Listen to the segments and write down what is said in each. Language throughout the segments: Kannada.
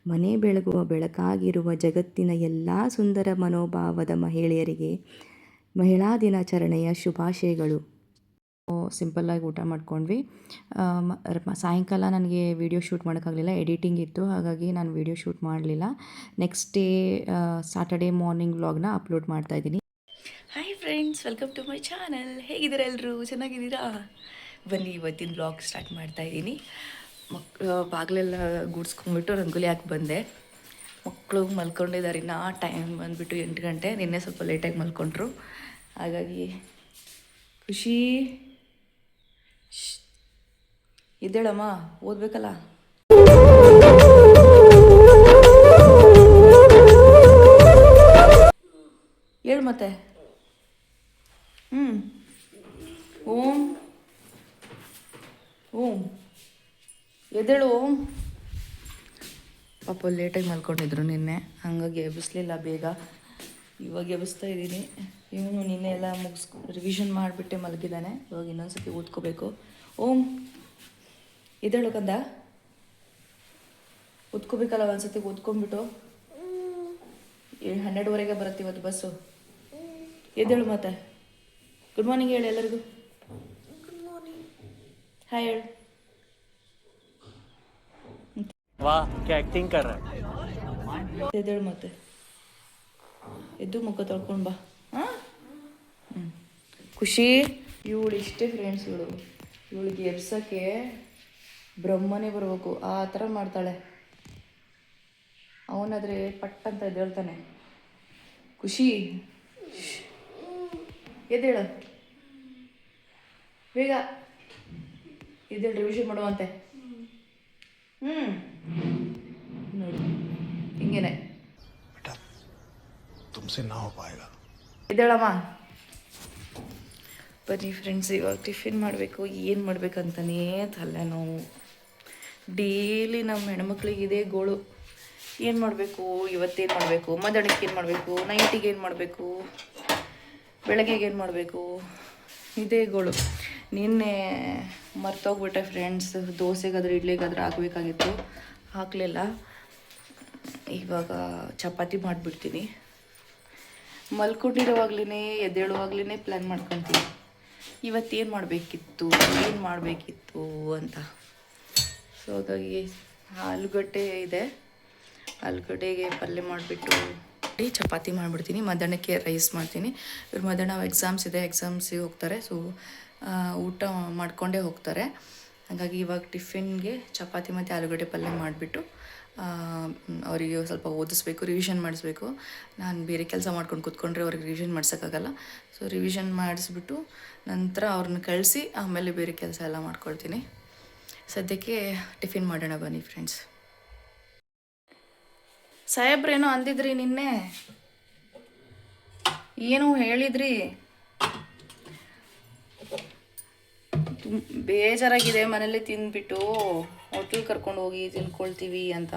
ಮನೆ ಬೆಳಗುವ ಬೆಳಕಾಗಿರುವ ಜಗತ್ತಿನ ಎಲ್ಲ ಸುಂದರ ಮನೋಭಾವದ ಮಹಿಳೆಯರಿಗೆ ಮಹಿಳಾ ದಿನಾಚರಣೆಯ ಶುಭಾಶಯಗಳು. ಸಿಂಪಲ್ಲಾಗಿ ಊಟ ಮಾಡ್ಕೊಂಡ್ವಿ. ಸಾಯಂಕಾಲ ನನಗೆ ವೀಡಿಯೋ ಶೂಟ್ ಮಾಡೋಕ್ಕಾಗಲಿಲ್ಲ, ಎಡಿಟಿಂಗ್ ಇತ್ತು, ಹಾಗಾಗಿ ನಾನು ವೀಡಿಯೋ ಶೂಟ್ ಮಾಡಲಿಲ್ಲ. ನೆಕ್ಸ್ಟ್ ಡೇ ಸಾಟರ್ಡೇ ಮಾರ್ನಿಂಗ್ ವ್ಲಾಗ್ನ ಅಪ್ಲೋಡ್ ಮಾಡ್ತಾಯಿದ್ದೀನಿ. Hi friends, welcome to my channel. ಹೇಗಿದ್ದೀರಾ ಎಲ್ಲರೂ? ಚೆನ್ನಾಗಿದ್ದೀರಾ? ಬನ್ನಿ ಇವತ್ತಿನ ವ್ಲಾಗ್ ಸ್ಟಾರ್ಟ್ ಮಾಡ್ತಾಯಿದ್ದೀನಿ. ಬಾಗಿಲೆಲ್ಲ ಗೂಡಿಸ್ಕೊಂಡ್ಬಿಟ್ಟು ರಂಗೋಲಿ ಹಾಕಿ ಬಂದೆ. ಮಕ್ಕಳು ಮಲ್ಕೊಂಡಿದ್ದಾರೆ. ಇನ್ನು ಟೈಮ್ ಬಂದುಬಿಟ್ಟು 8 ಗಂಟೆ. ನಿನ್ನೆ ಸ್ವಲ್ಪ ಲೇಟಾಗಿ ಮಲ್ಕೊಂಡ್ರು, ಹಾಗಾಗಿ ಖುಷಿ ಇದ್ದೇಳಮ್ಮ, ಓದಬೇಕಲ್ಲ. ಹೇಳು ಮತ್ತೆ. ಓಂ ಓಂ ಎದ್ದೇಳು ಓಂ. ಪಾಪ ಲೇಟಾಗಿ ಮಲ್ಕೊಂಡಿದ್ರು ನಿನ್ನೆ, ಹಾಗಾಗಿ ಎಬ್ಬಿಸ್ಲಿಲ್ಲ ಬೇಗ. ಇವಾಗ ಎಬ್ಬಿಸ್ತಾ ಇದ್ದೀನಿ. ಇವನು ನಿನ್ನೆ ಎಲ್ಲ ರಿವಿಷನ್ ಮಾಡಿಬಿಟ್ಟೆ ಮಲಗಿದ್ದಾನೆ. ಇವಾಗ ಇನ್ನೊಂದ್ಸತಿ ಓದ್ಕೋಬೇಕು. ಓಂ ಎದ್ದೇಳು ಕಂದ, ಓದ್ಕೋಬೇಕಲ್ಲ ಒಂದ್ಸತಿ. ಓದ್ಕೊಂಡ್ಬಿಟ್ಟು 12:30 ಬರುತ್ತೆ ಇವತ್ತು ಬಸ್ಸು. ಎದ್ದೇಳು ಮತ್ತೆ. ಗುಡ್ ಮಾರ್ನಿಂಗ್ ಹೇಳು ಎಲ್ಲರಿಗೂ. ಹಾಯ್ ಹೇಳು. ವಾಹ್, ಕ್ಯಾ ಆಕ್ಟಿಂಗ್ ಕರ್ ರಹಾ ಹೈ. ಎದ್ದೇಳು ಮತ್ತೆ. ಎದ್ದು ಮುಖ ತೊಳ್ಕೊಂಡು ಬಾ. ಖುಷಿ ಇವಳು ಇಷ್ಟೇ ಫ್ರೆಂಡ್ಸ್. ಇವಳಿಗೆ ಎಬ್ಸೋಕ್ಕೆ ಬ್ರಹ್ಮನೇ ಬರಬೇಕು, ಆ ಥರ ಮಾಡ್ತಾಳೆ. ಅವನಾದರೆ ಪಟ್ ಅಂತ ಎದ್ದೇಳ್ತಾನೆ. ಖುಷಿ ಎದ್ದೇಳು ಬೇಗ, ಎದ್ದೇಳು, ರಿವಿಷನ್ ಮಾಡುವಂತೆ. ನೋಡಿ ಹಿಂಗೇನೆ ಎದ್ದೇಳಮ್ಮ. ಬನ್ನಿ ಫ್ರೆಂಡ್ಸ್, ಇವಾಗ ಟಿಫಿನ್ ಮಾಡಬೇಕು. ಏನು ಮಾಡಬೇಕಂತನೇ ತಲೆನೋವು. ಡೈಲಿ ನಮ್ಮ ಹೆಣ್ಮಕ್ಳಿಗೆ ಇದೇ ಗೋಳು. ಏನು ಮಾಡಬೇಕು, ಇವತ್ತೇನು ಮಾಡಬೇಕು, ಮಧ್ಯಾಹ್ನಕ್ಕೆ ಏನು ಮಾಡಬೇಕು, ನೈಟಿಗೆ ಏನು ಮಾಡಬೇಕು, ಬೆಳಗ್ಗೆಗೆ ಏನು ಮಾಡಬೇಕು, ಇದೇ ಗೋಳು. ನಿನ್ನೆ ಮರ್ತೋಗ್ಬಿಟ್ಟೆ ಫ್ರೆಂಡ್ಸ್, ದೋಸೆಗಾದ್ರೆ ಇಡ್ಲಿಗಾದ್ರೆ ಹಾಕಬೇಕಾಗಿತ್ತು, ಹಾಕಲಿಲ್ಲ. ಇವಾಗ ಚಪಾತಿ ಮಾಡಿಬಿಡ್ತೀನಿ. ಮಲ್ಕೊಂಡಿರೋವಾಗ್ಲೇ ಎದ್ದೇಳುವಾಗ್ಲೇ ಪ್ಲ್ಯಾನ್ ಮಾಡ್ಕೊತೀನಿ ಇವತ್ತೇನು ಮಾಡಬೇಕಿತ್ತು ಅಂತ. ಸೊ ಹಾಗಾಗಿ ಆಲೂಗಡ್ಡೆ ಇದೆ, ಆಲೂಗಡ್ಡೆಗೆ ಪಲ್ಯ ಮಾಡಿಬಿಟ್ಟು ಚಪಾತಿ ಮಾಡಿಬಿಡ್ತೀನಿ. ಮಧ್ಯಾಹ್ನಕ್ಕೆ ರೈಸ್ ಮಾಡ್ತೀನಿ. ಇವ್ರು ಮಧ್ಯಾಹ್ನ ಎಕ್ಸಾಮ್ಸಿಗೆ ಹೋಗ್ತಾರೆ. ಸೊ ಊಟ ಮಾಡ್ಕೊಂಡೇ ಹೋಗ್ತಾರೆ. ಹಾಗಾಗಿ ಇವಾಗ ಟಿಫಿನ್ಗೆ ಚಪಾತಿ ಮತ್ತು ಆಲೂಗಡ್ಡೆ ಪಲ್ಯ ಮಾಡಿಬಿಟ್ಟು ಅವರಿಗೆ ಸ್ವಲ್ಪ ಓದಿಸ್ಬೇಕು, ರಿವಿಷನ್ ಮಾಡಿಸ್ಬೇಕು. ನಾನು ಬೇರೆ ಕೆಲಸ ಮಾಡ್ಕೊಂಡು ಕೂತ್ಕೊಂಡ್ರೆ ಅವ್ರಿಗೆ ರಿವಿಷನ್ ಮಾಡ್ಸೋಕ್ಕಾಗಲ್ಲ. ಸೊ ರಿವಿಷನ್ ಮಾಡಿಸ್ಬಿಟ್ಟು ನಂತರ ಅವ್ರನ್ನ ಕಳಿಸಿ ಆಮೇಲೆ ಬೇರೆ ಕೆಲಸ ಎಲ್ಲ ಮಾಡ್ಕೊಳ್ತೀನಿ. ಸದ್ಯಕ್ಕೆ ಟಿಫಿನ್ ಮಾಡೋಣ ಬನ್ನಿ ಫ್ರೆಂಡ್ಸ್. ಸಾಹೇಬ್ರೇನೋ ಅಂದಿದ್ರಿ ನಿನ್ನೆ, ಏನೋ ಹೇಳಿದ್ರಿ. ಬೇಜಾರಾಗಿದೆ ಮನೇಲಿ ತಿಂದ್ಬಿಟ್ಟು. ಹೋಟ್ಲ್ ಕರ್ಕೊಂಡು ಹೋಗಿ ತಿನ್ಕೊಳ್ತೀವಿ ಅಂತ.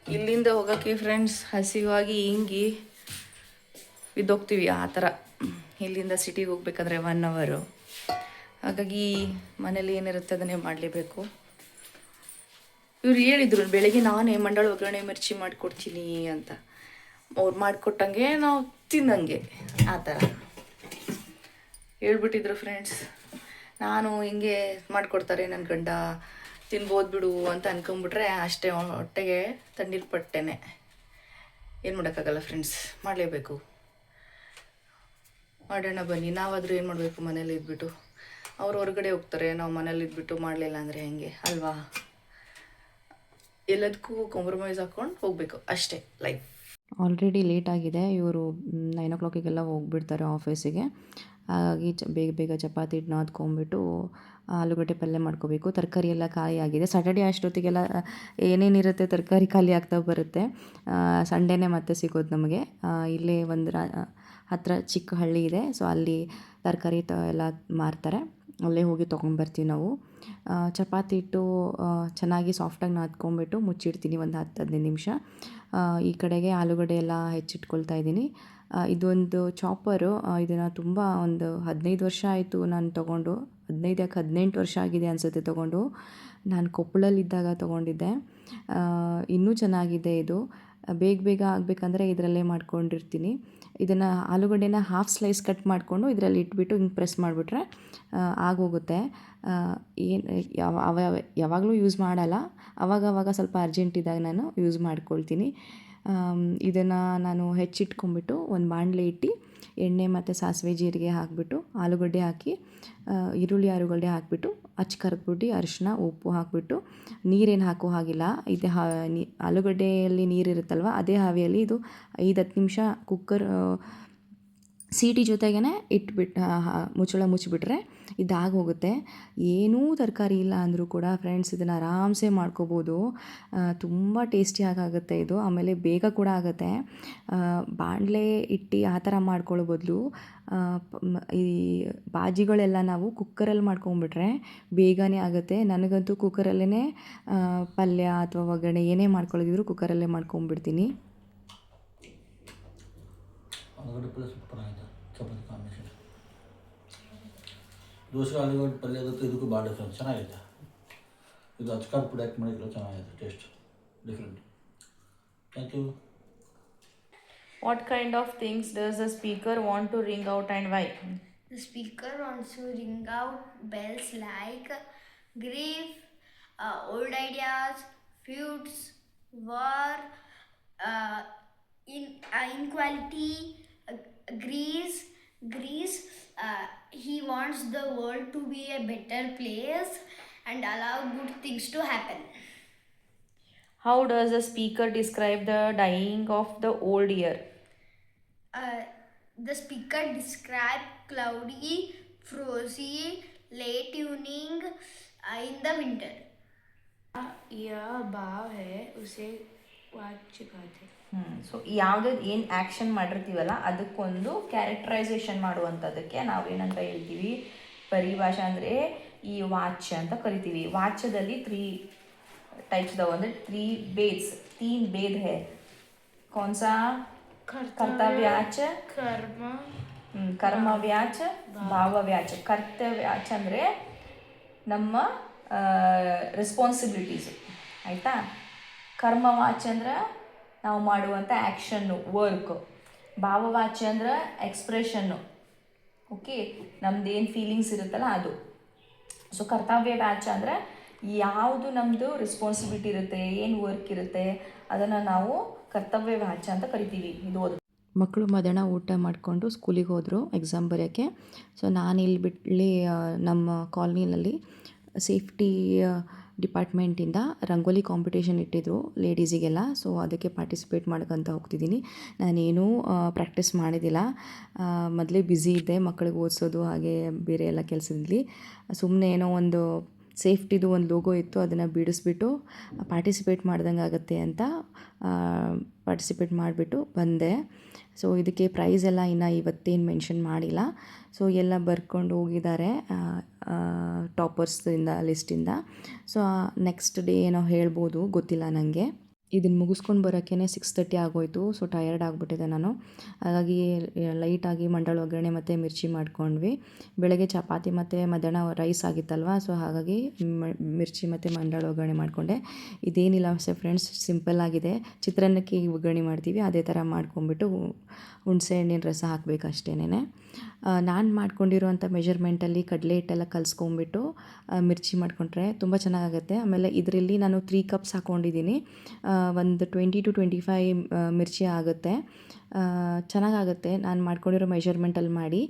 ಇಲ್ಲಿಂದ ಹೋಗೋಕ್ಕೆ ಫ್ರೆಂಡ್ಸ್ ಹಸಿವಾಗಿ ಹಿಂಗಿ ಬಿದ್ದೋಗ್ತೀವಿ ಆ ಥರ. ಇಲ್ಲಿಂದ ಸಿಟಿಗೆ ಹೋಗ್ಬೇಕಾದ್ರೆ 1 ಅವರು. ಹಾಗಾಗಿ ಮನೇಲಿ ಏನಿರುತ್ತೆ ಅದನ್ನೇ ಮಾಡಲೇಬೇಕು. ಇವ್ರು ಹೇಳಿದ್ರು ಬೆಳಗ್ಗೆ ನಾನೇ ಮಂಡಳ ಒಗ್ಗರಣೆ ಮಿರ್ಚಿ ಮಾಡಿಕೊಡ್ತೀನಿ ಅಂತ. ಅವ್ರು ಮಾಡಿಕೊಟ್ಟಂಗೆ ನಾವು ತಿಂದಂಗೆ ಆ ಥರ ಹೇಳ್ಬಿಟ್ಟಿದ್ರು ಫ್ರೆಂಡ್ಸ್. ನಾನು ಹಿಂಗೆ ಮಾಡಿಕೊಡ್ತಾರೆ ನನ್ನ ಗಂಡ, ತಿನ್ಬೋದು ಬಿಡು ಅಂತ ಅನ್ಕೊಂಬಿಟ್ರೆ ಅಷ್ಟೇ, ಹೊಟ್ಟೆಗೆ ತಣ್ಣೀರು ಪಟ್ಟೆನೆ. ಏನು ಮಾಡೋಕ್ಕಾಗಲ್ಲ ಫ್ರೆಂಡ್ಸ್, ಮಾಡಲೇಬೇಕು. ಮಾಡೋಣ ಬನ್ನಿ. ನಾವಾದರೂ ಏನು ಮಾಡಬೇಕು, ಮನೇಲಿ ಇದ್ಬಿಟ್ಟು. ಅವ್ರು ಹೊರಗಡೆ ಹೋಗ್ತಾರೆ, ನಾವು ಮನೇಲಿ ಇದ್ಬಿಟ್ಟು ಮಾಡಲಿಲ್ಲ ಅಂದರೆ ಹೆಂಗೆ ಅಲ್ವಾ? ಎಲ್ಲದಕ್ಕೂ ಕಾಂಪ್ರಮೈಸ್ ಹಾಕ್ಕೊಂಡು ಹೋಗಬೇಕು ಅಷ್ಟೇ ಲೈಫ್. ಆಲ್ರೆಡಿ ಲೇಟ್ ಆಗಿದೆ. ಇವರು 9 o'clock ಹೋಗ್ಬಿಡ್ತಾರೆ ಆಫೀಸಿಗೆ. ಹಾಗಾಗಿ ಬೇಗ ಚಪಾತಿ ನಾದ್ಕೊಂಬಿಟ್ಟು ಆಲೂಗಡ್ಡೆ ಪಲ್ಯ ಮಾಡ್ಕೋಬೇಕು. ತರಕಾರಿ ಎಲ್ಲ ಖಾಲಿ ಆಗಿದೆ. ಸಾಟರ್ಡೆ ಅಷ್ಟೊತ್ತಿಗೆಲ್ಲ ಏನೇನಿರುತ್ತೆ ತರಕಾರಿ ಖಾಲಿ ಆಗ್ತಾ ಬರುತ್ತೆ. ಸಂಡೇನೇ ಮತ್ತೆ ಸಿಗೋದು ನಮಗೆ. ಇಲ್ಲೇ ಒಂದು ಹತ್ತಿರ ಚಿಕ್ಕ ಹಳ್ಳಿ ಇದೆ. ಸೊ ಅಲ್ಲಿ ತರಕಾರಿ ಎಲ್ಲ ಮಾರ್ತಾರೆ. ಅಲ್ಲೇ ಹೋಗಿ ತೊಗೊಂಬರ್ತೀವಿ ನಾವು. ಚಪಾತಿ ಹಿಟ್ಟು ಚೆನ್ನಾಗಿ ಸಾಫ್ಟಾಗಿ ನಾದ್ಕೊಂಬಿಟ್ಟು ಮುಚ್ಚಿಡ್ತೀನಿ ಒಂದು 10-15 ನಿಮಿಷ. ಈ ಕಡೆಗೆ ಆಲೂಗಡ್ಡೆ ಎಲ್ಲ ಹೆಚ್ಚಿಟ್ಕೊಳ್ತಾ ಇದ್ದೀನಿ. ಇದೊಂದು ಚಾಪರು. ಇದನ್ನು ತುಂಬ ಒಂದು 15 ವರ್ಷ ಆಯಿತು ನಾನು ತೊಗೊಂಡು. 18 ವರ್ಷ ಆಗಿದೆ ಅನಿಸುತ್ತೆ ತೊಗೊಂಡು. ನಾನು ಕೊಪ್ಪಳಲ್ಲಿದ್ದಾಗ ತೊಗೊಂಡಿದ್ದೆ. ಇನ್ನೂ ಚೆನ್ನಾಗಿದೆ ಇದು. ಬೇಗ ಬೇಗ ಆಗಬೇಕಂದ್ರೆ ಇದರಲ್ಲೇ ಮಾಡ್ಕೊಂಡಿರ್ತೀನಿ. ಇದನ್ನು ಆಲೂಗಡ್ಡೆನ ಹಾಫ್ ಸ್ಲೈಸ್ ಕಟ್ ಮಾಡಿಕೊಂಡು ಇದರಲ್ಲಿ ಇಟ್ಬಿಟ್ಟು ಹಿಂಗೆ ಪ್ರೆಸ್ ಮಾಡಿಬಿಟ್ರೆ ಆಗೋಗುತ್ತೆ. ಏನು ಯಾವಾಗಲೂ ಯೂಸ್ ಮಾಡಲ್ಲ, ಅವಾಗವಾಗ ಸ್ವಲ್ಪ ಅರ್ಜೆಂಟ್ ಇದ್ದಾಗ ನಾನು ಯೂಸ್ ಮಾಡ್ಕೊಳ್ತೀನಿ. ಇದನ್ನು ನಾನು ಹೆಚ್ಚಿಟ್ಕೊಂಡ್ಬಿಟ್ಟು ಒಂದು ಬಾಣಲೆ ಇಟ್ಟು ಎಣ್ಣೆ ಮತ್ತು ಸಾಸಿವೆ ಜೀರಿಗೆ ಹಾಕಿಬಿಟ್ಟು ಆಲೂಗಡ್ಡೆ ಹಾಕಿ ಈರುಳ್ಳಿ ಆಲೂಗಡ್ಡೆ ಹಾಕಿಬಿಟ್ಟು ಕರ್ದ್ಬಿಟ್ಟು ಅರಿಶಿನ ಉಪ್ಪು ಹಾಕಿಬಿಟ್ಟು ನೀರೇನು ಹಾಕೋ ಹಾಗಿಲ್ಲ. ಇದು ಆಲೂಗಡ್ಡೆಯಲ್ಲಿ ನೀರಿರುತ್ತಲ್ವ ಅದೇ ಹಾವಿಯಲ್ಲಿ ಇದು 5-10 ನಿಮಿಷ ಕುಕ್ಕರ್ ಸೀಟಿ ಜೊತೆಗೇ ಇಟ್ಬಿಟ್ಟು ಮುಚ್ಚಳ ಮುಚ್ಚಿಬಿಟ್ರೆ ಇದಾಗಿ ಹೋಗುತ್ತೆ. ಏನೂ ತರಕಾರಿ ಇಲ್ಲ ಅಂದರೂ ಕೂಡ ಫ್ರೆಂಡ್ಸ್ ಇದನ್ನು ಆರಾಮ್ಸೆ ಮಾಡ್ಕೋಬೋದು. ತುಂಬ ಟೇಸ್ಟಿಯಾಗುತ್ತೆ ಇದು. ಆಮೇಲೆ ಬೇಗ ಕೂಡ ಆಗುತ್ತೆ. ಬಾಣಲೆ ಇಟ್ಟು ಆ ಥರ ಮಾಡ್ಕೊಳ್ಳೋ ಬದಲು ಈ ಬಾಜಿಗಳೆಲ್ಲ ನಾವು ಕುಕ್ಕರಲ್ಲಿ ಮಾಡ್ಕೊಂಬಿಟ್ರೆ ಬೇಗನೆ ಆಗುತ್ತೆ. ನನಗಂತೂ ಕುಕ್ಕರಲ್ಲೇ ಪಲ್ಯ ಅಥವಾ ಒಗ್ಗರಣೆ ಏನೇ ಮಾಡ್ಕೊಳ್ಳೋದಿದ್ರು ಕುಕ್ಕರಲ್ಲೇ ಮಾಡ್ಕೊಂಬಿಡ್ತೀನಿ. ಆಲೂಗಡ್ಡೆ ಪಲ್ಯ ಸೂಪರ್ ಆಗಿದೆ, ಚಪಾತಿ ಕಾಂಬಿನೇಷನ್. ದೋಸೆ ಆಲೂಗಡ್ಡೆ ಪಲ್ಯ ಅದಕ್ಕೆ ಇದಕ್ಕೂ ಭಾಳ ಡಿಫ್ರೆನ್ಸ್ ಚೆನ್ನಾಗಿದೆ. ಇದು ಅಚ್ಕಾರದ ಪುಡಿ ಹಾಕಿ ಮಾಡಿದ್ರು ಚೆನ್ನಾಗಿದೆ, taste different. Thank you. What kind of things does the speaker want to ring out and why? The speaker wants to ring out bells like grief, old ideas, feuds, war, inequality, grease. He wants the world to be a better place and allow good things to happen. How does the speaker describe the dying of the old year? The speaker describes cloudy, frozy, late evening in the winter. यह भाव है उसे ವಾಚ್ಯಗಾತೆ. ಸೊ ಯಾವುದೇ ಏನು ಆ್ಯಕ್ಷನ್ ಮಾಡಿರ್ತೀವಲ್ಲ ಅದಕ್ಕೊಂದು ಕ್ಯಾರೆಕ್ಟರೈಸೇಷನ್ ಮಾಡುವಂಥದ್ದಕ್ಕೆ ನಾವೇನಂತ ಹೇಳ್ತೀವಿ, ಪರಿಭಾಷೆ ಅಂದರೆ ಈ ವಾಚ್ಯ ಅಂತ ಕರಿತೀವಿ. ವಾಚ್ಯದಲ್ಲಿ 3 टाइप्स दो ಅಂದರೆ 3 बेद्स 3 भेद है. कौन सा? ಕರ್ತವ್ಯಾಚ, ಕರ್ಮವ್ಯಾಚ, ಭಾವವ್ಯಾಚ. ಕರ್ತವ್ಯಾಚ ಅಂದರೆ ನಮ್ಮ ರೆಸ್ಪಾನ್ಸಿಬಿಲಿಟೀಸು, ಆಯಿತಾ. ಕರ್ಮವಾಚ್ಯ ಅಂದ್ರೆ ನಾವು ಮಾಡುವಂಥ ಆ್ಯಕ್ಷನ್ನು, ವರ್ಕು. ಭಾವವಾಚ್ಯ ಅಂದ್ರೆ ಎಕ್ಸ್ಪ್ರೆಷನ್ನು, ಓಕೆ, ನಮ್ದೇನು ಫೀಲಿಂಗ್ಸ್ ಇರುತ್ತಲ್ಲ ಅದು. ಸೊ ಕರ್ತವ್ಯ ವ್ಯಾಚ್ಯ ಅಂದರೆ ಯಾವುದು ನಮ್ಮದು ರೆಸ್ಪಾನ್ಸಿಬಿಲಿಟಿ ಇರುತ್ತೆ, ಏನು ವರ್ಕ್ ಇರುತ್ತೆ ಅದನ್ನು ನಾವು ಕರ್ತವ್ಯ ವ್ಯಾಚ್ಯ ಅಂತ ಕರಿತೀವಿ. ಇದು ಮಕ್ಕಳು ಮಧ್ಯಾಹ್ನ ಊಟ ಮಾಡಿಕೊಂಡು ಸ್ಕೂಲಿಗೆ ಹೋದರು ಎಕ್ಸಾಮ್ ಬರೆಯೋಕ್ಕೆ. ಸೊ ನಾನಿಲ್ಲಿ ನಮ್ಮ ಕಾಲೋನಿಯಲ್ಲಿ ಸೇಫ್ಟಿ ಡಿಪಾರ್ಟ್ಮೆಂಟಿಂದ ರಂಗೋಲಿ ಕಾಂಪಿಟೇಷನ್ ಇಟ್ಟಿದ್ರು ಲೇಡೀಸಿಗೆಲ್ಲ. ಸೊ ಅದಕ್ಕೆ ಪಾರ್ಟಿಸಿಪೇಟ್ ಮಾಡ್ಕೊತ ಹೋಗ್ತಿದ್ದೀನಿ. ನಾನೇನೂ ಪ್ರಾಕ್ಟೀಸ್ ಮಾಡಿದ್ದಿಲ್ಲ, ಮೊದಲೇ ಬ್ಯುಸಿ ಇದ್ದೆ ಮಕ್ಕಳಿಗೆ ಓದಿಸೋದು ಹಾಗೆ ಬೇರೆ ಎಲ್ಲ ಕೆಲಸದಲ್ಲಿ. ಸುಮ್ಮನೆ ಏನೋ ಒಂದು ಸೇಫ್ಟಿದು ಒಂದು ಲೋಗೋ ಇತ್ತು, ಅದನ್ನು ಬಿಡಿಸ್ಬಿಟ್ಟು ಪಾರ್ಟಿಸಿಪೇಟ್ ಮಾಡ್ದಂಗೆ ಆಗುತ್ತೆ ಅಂತ ಪಾರ್ಟಿಸಿಪೇಟ್ ಮಾಡಿಬಿಟ್ಟು ಬಂದೆ. ಸೊ ಇದಕ್ಕೆ ಪ್ರೈಸ್ ಎಲ್ಲ ಇನ್ನೂ ಇವತ್ತೇನು ಮೆನ್ಷನ್ ಮಾಡಿಲ್ಲ. ಸೊ ಎಲ್ಲ ಬರ್ಕೊಂಡು ಹೋಗಿದ್ದಾರೆ ಟಾಪರ್ಸಿಂದ ಲಿಸ್ಟಿಂದ. ಸೊ ನೆಕ್ಸ್ಟ್ ಡೇ ಏನೋ ಹೇಳ್ಬೋದು, ಗೊತ್ತಿಲ್ಲ ನನಗೆ. ಇದನ್ನು ಮುಗಿಸ್ಕೊಂಡು ಬರೋಕ್ಕೇ 6:30 ಆಗೋಯಿತು. ಸೊ ಟಯರ್ಡ್ ಆಗಿಬಿಟ್ಟಿದೆ ನಾನು. ಹಾಗಾಗಿ ಲೈಟಾಗಿ ಮಂಡಾಳು ಒಗ್ಗರಣೆ ಮತ್ತು ಮಿರ್ಚಿ ಮಾಡ್ಕೊಂಡ್ವಿ. ಬೆಳಗ್ಗೆ ಚಪಾತಿ ಮತ್ತು ಮಧ್ಯಾಹ್ನ ರೈಸ್ ಆಗಿತ್ತಲ್ವ, ಸೊ ಹಾಗಾಗಿ ಮಿರ್ಚಿ ಮತ್ತು ಮಂಡಾಳು ಒಗ್ಗರಣೆ ಮಾಡಿಕೊಂಡೆ. ಇದೇನಿಲ್ಲ ಫ್ರೆಂಡ್ಸ್, ಸಿಂಪಲ್ ಆಗಿದೆ. ಚಿತ್ರಾನ್ನಕ್ಕೆ ಒಗ್ಗರಣೆ ಮಾಡ್ತೀವಿ ಅದೇ ಥರ ಮಾಡ್ಕೊಂಬಿಟ್ಟು ಹುಣಸೆ ಹಣ್ಣಿನ ರಸ ಹಾಕಬೇಕು ಅಷ್ಟೇನೆ. ನಾನು ಮಾಡ್ಕೊಂಡಿರೋವಂಥ ಮೆಜರ್ಮೆಂಟಲ್ಲಿ ಕಡಲೆ ಹಿಟ್ಟೆಲ್ಲ ಕಲಿಸ್ಕೊಂಬಿಟ್ಟು ಮಿರ್ಚಿ ಮಾಡಿಕೊಂಡ್ರೆ ತುಂಬ ಚೆನ್ನಾಗಾಗುತ್ತೆ. ಆಮೇಲೆ ಇದರಲ್ಲಿ ನಾನು 3 ಕಪ್ಸ್ ಹಾಕ್ಕೊಂಡಿದ್ದೀನಿ. ಒಂದು 20 to 25 ಮಿರ್ಚಿ ಆಗುತ್ತೆ, ಚೆನ್ನಾಗಾಗುತ್ತೆ. ನಾನು ಮಾಡ್ಕೊಂಡಿರೋ ಮೆಜರ್ಮೆಂಟಲ್ಲಿ ಮಾಡಿ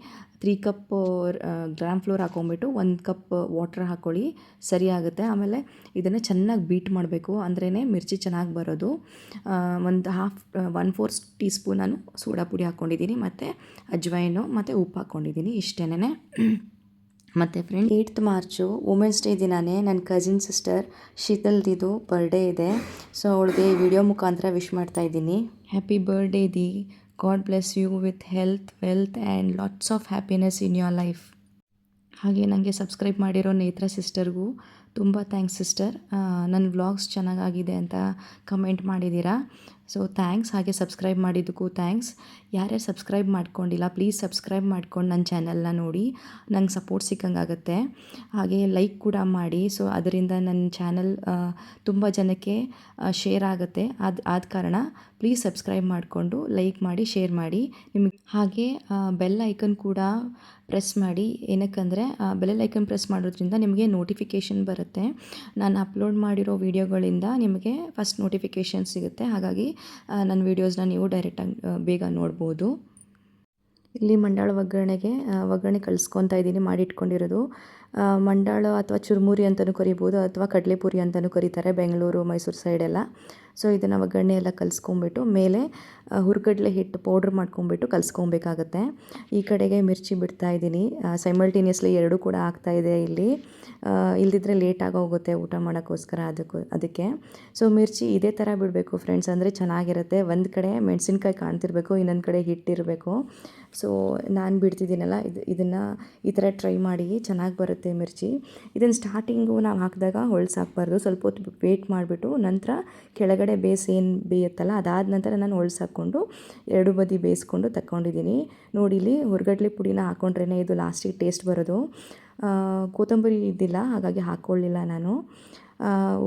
3 ಕಪ್ ಗ್ರಾಮ್ ಫ್ಲೋರ್ ಹಾಕ್ಕೊಂಬಿಟ್ಟು 1 ಕಪ್ ವಾಟ್ರ್ ಹಾಕ್ಕೊಳ್ಳಿ, ಸರಿ ಆಗುತ್ತೆ. ಆಮೇಲೆ ಇದನ್ನು ಚೆನ್ನಾಗಿ ಬೀಟ್ ಮಾಡಬೇಕು, ಅಂದ್ರೇ ಮಿರ್ಚಿ ಚೆನ್ನಾಗಿ ಬರೋದು. ಒಂದು 1/4 ಟೀ ಸ್ಪೂನ್ ನಾನು ಸೋಡಾ ಪುಡಿ ಹಾಕ್ಕೊಂಡಿದ್ದೀನಿ, ಮತ್ತು ಅಜ್ವೈನು ಮತ್ತು ಉಪ್ಪು ಹಾಕ್ಕೊಂಡಿದ್ದೀನಿ, ಇಷ್ಟೇನೆ. ಮತ್ತು friend 8th March women's day ದಿನಾನೇ ನನ್ನ ಕಸಿನ್ ಸಿಸ್ಟರ್ ಶೀತಲ್ದಿದು ಬರ್ಡೇ ಇದೆ. ಸೊ ಅವಳಿಗೆ ವಿಡಿಯೋ ಮುಖಾಂತರ ವಿಶ್ ಮಾಡ್ತಾಯಿದ್ದೀನಿ. ಹ್ಯಾಪಿ ಬರ್ಡೇ ದಿ, god bless you with health, wealth and lots of happiness in your life. ಹಾಗೆ ನನಗೆ ಸಬ್ಸ್ಕ್ರೈಬ್ ಮಾಡಿರೋ ನೇತ್ರ ಸಿಸ್ಟರ್ಗೂ ತುಂಬ ಥ್ಯಾಂಕ್ಸ್ ಸಿಸ್ಟರ್. ನನ್ನ ವ್ಲಾಗ್ಸ್ ಚೆನ್ನಾಗಾಗಿದೆ ಅಂತ ಕಮೆಂಟ್ ಮಾಡಿದ್ದೀರಾ. So thanks. ಹಾಗೆ ಸಬ್ಸ್ಕ್ರೈಬ್ ಮಾಡಿದ್ದಕ್ಕೂ ಥ್ಯಾಂಕ್ಸ್. ಯಾರ್ಯಾರು ಸಬ್ಸ್ಕ್ರೈಬ್ ಮಾಡ್ಕೊಂಡಿಲ್ಲ ಪ್ಲೀಸ್ ಸಬ್ಸ್ಕ್ರೈಬ್ ಮಾಡ್ಕೊಂಡು ನನ್ನ ಚಾನಲ್ನ ನೋಡಿ, ನಂಗೆ ಸಪೋರ್ಟ್ ಸಿಕ್ಕಂಗಾಗುತ್ತೆ. ಹಾಗೆ ಲೈಕ್ ಕೂಡ ಮಾಡಿ. ಸೊ ಅದರಿಂದ ನನ್ನ ಚಾನಲ್ ತುಂಬ ಜನಕ್ಕೆ ಶೇರ್ ಆಗುತ್ತೆ. ಆದ ಕಾರಣ ಪ್ಲೀಸ್ ಸಬ್ಸ್ಕ್ರೈಬ್ ಮಾಡಿಕೊಂಡು ಲೈಕ್ ಮಾಡಿ, ಶೇರ್ ಮಾಡಿ. ನಿಮಗೆ ಹಾಗೆ ಬೆಲ್ ಐಕನ್ ಕೂಡ ಪ್ರೆಸ್ ಮಾಡಿ. ಏನಕ್ಕಂದರೆ ಬೆಲ್ ಐಕನ್ ಪ್ರೆಸ್ ಮಾಡೋದ್ರಿಂದ ನಿಮಗೆ ನೋಟಿಫಿಕೇಷನ್ ಬರುತ್ತೆ. ನಾನು ಅಪ್ಲೋಡ್ ಮಾಡಿರೋ ವೀಡಿಯೋಗಳಿಂದ ನಿಮಗೆ ಫಸ್ಟ್ ನೋಟಿಫಿಕೇಷನ್ ಸಿಗುತ್ತೆ. ಹಾಗಾಗಿ ನನ್ನ ವೀಡಿಯೋಸ್ನ ನೀವು ಡೈರೆಕ್ಟಾಗಿ ಬೇಗ ನೋಡ್ಬೋದು. ಇಲ್ಲಿ ಮಂಡಾಳ ಒಗ್ಗರಣೆ ಕಲಿಸ್ಕೊತಾ ಇದ್ದೀನಿ, ಮಾಡಿಟ್ಕೊಂಡಿರೋದು. ಮಂಡಾಳ ಅಥವಾ ಚುರುಮುರಿ ಅಂತಲೂ ಕರಿಬೋದು, ಅಥವಾ ಕಡಲೆಪುರಿ ಅಂತಲೂ ಕರೀತಾರೆ ಬೆಂಗಳೂರು ಮೈಸೂರು ಸೈಡೆಲ್ಲ. ಸೊ ಇದನ್ನು ಒಗ್ಗರಣೆ ಎಲ್ಲ ಕಲಿಸ್ಕೊಂಬಿಟ್ಟು ಮೇಲೆ ಹುರ್ಗಡ್ಲೆ ಹಿಟ್ಟು ಪೌಡ್ರ್ ಮಾಡ್ಕೊಂಬಿಟ್ಟು ಕಲಿಸ್ಕೊಬೇಕಾಗತ್ತೆ. ಈ ಕಡೆಗೆ ಮಿರ್ಚಿ ಬಿಡ್ತಾ ಇದ್ದೀನಿ, ಸೈಮಲ್ಟೇನಿಯಸ್ಲಿ ಎರಡೂ ಕೂಡ ಆಗ್ತಾಯಿದೆ ಇಲ್ಲಿ. ಇಲ್ದಿದ್ರೆ ಲೇಟ್ ಆಗೋಗುತ್ತೆ ಊಟ ಮಾಡೋಕ್ಕೋಸ್ಕರ, ಅದಕ್ಕೆ. ಸೊ ಮಿರ್ಚಿ ಇದೇ ಥರ ಬಿಡಬೇಕು ಫ್ರೆಂಡ್ಸ್, ಅಂದರೆ ಚೆನ್ನಾಗಿರುತ್ತೆ. ಒಂದು ಕಡೆ ಮೆಣಸಿನ್ಕಾಯಿ ಕಾಣ್ತಿರ್ಬೇಕು, ಇನ್ನೊಂದು ಕಡೆ ಹಿಟ್ಟಿರಬೇಕು. ಸೊ ನಾನು ಬಿಡ್ತಿದ್ದೀನಲ್ಲ, ಇದನ್ನು ಈ ಥರ ಟ್ರೈ ಮಾಡಿ, ಚೆನ್ನಾಗಿ ಬರುತ್ತೆ ಮಿರ್ಚಿ. ಇದನ್ನು ಸ್ಟಾರ್ಟಿಂಗು ನಾವು ಹಾಕಿದಾಗ ಹೊಳ್ಸಾಕಬಾರ್ದು, ಸ್ವಲ್ಪ ಹೊತ್ತು ವೇಟ್ ಮಾಡಿಬಿಟ್ಟು ನಂತರ ಕೆಳಗಡೆ ಬೇಸ್ ಏನು ಬೇಯುತ್ತಲ್ಲ ಅದಾದ ನಂತರ ನಾನು ಹೊಳ್ಸಾಕೊಂಡು ಎರಡು ಬದಿ ಬೇಯಿಸ್ಕೊಂಡು ತಗೊಂಡಿದ್ದೀನಿ. ನೋಡಿ ಇಲ್ಲಿ ಹುರ್ಗಡ್ಲೆ ಪುಡಿನ ಹಾಕ್ಕೊಂಡ್ರೇ ಇದು ಲಾಸ್ಟಿಗೆ ಟೇಸ್ಟ್ ಬರೋದು. ಕೊತ್ತಂಬರಿ ಇದ್ದಿಲ್ಲ, ಹಾಗಾಗಿ ಹಾಕ್ಕೊಳ್ಳಿಲ್ಲ ನಾನು.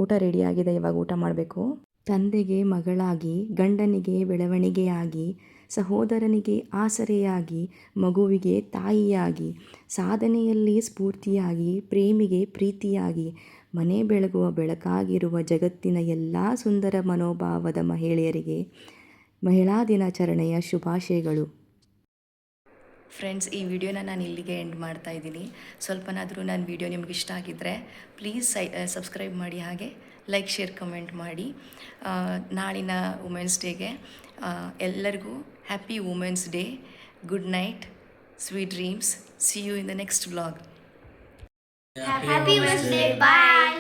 ಊಟ ರೆಡಿಯಾಗಿದೆ, ಇವಾಗ ಊಟ ಮಾಡಬೇಕು. ತಂದೆಗೆ ಮಗಳಾಗಿ, ಗಂಡನಿಗೆ ಬೆಳವಣಿಗೆಯಾಗಿ, ಸಹೋದರನಿಗೆ ಆಸರೆಯಾಗಿ, ಮಗುವಿಗೆ ತಾಯಿಯಾಗಿ, ಸಾಧನೆಯಲ್ಲಿ ಸ್ಫೂರ್ತಿಯಾಗಿ, ಪ್ರೇಮಿಗೆ ಪ್ರೀತಿಯಾಗಿ, ಮನೆ ಬೆಳಗುವ ಬೆಳಕಾಗಿರುವ ಜಗತ್ತಿನ ಎಲ್ಲ ಸುಂದರ ಮನೋಭಾವದ ಮಹಿಳೆಯರಿಗೆ ಮಹಿಳಾ ದಿನಾಚರಣೆಯ ಶುಭಾಶಯಗಳು. ಫ್ರೆಂಡ್ಸ್, ಈ ವಿಡಿಯೋನ ನಾನು ಇಲ್ಲಿಗೆ ಎಂಡ್ ಮಾಡ್ತಾ ಇದ್ದೀನಿ. ಸ್ವಲ್ಪನಾದರೂ ನನ್ನ ವಿಡಿಯೋ ನಿಮ್ಗೆ ಇಷ್ಟ ಆಗಿದ್ದರೆ ಪ್ಲೀಸ್ ಸಬ್ಸ್ಕ್ರೈಬ್ ಮಾಡಿ, ಹಾಗೆ ಲೈಕ್, ಶೇರ್, ಕಮೆಂಟ್ ಮಾಡಿ. ನಾಳಿನ ವುಮೆನ್ಸ್ ಡೇಗೆ ಎಲ್ಲರಿಗೂ happy women's day. Good night, sweet dreams. See you in the next vlog. Happy Wednesday. Bye.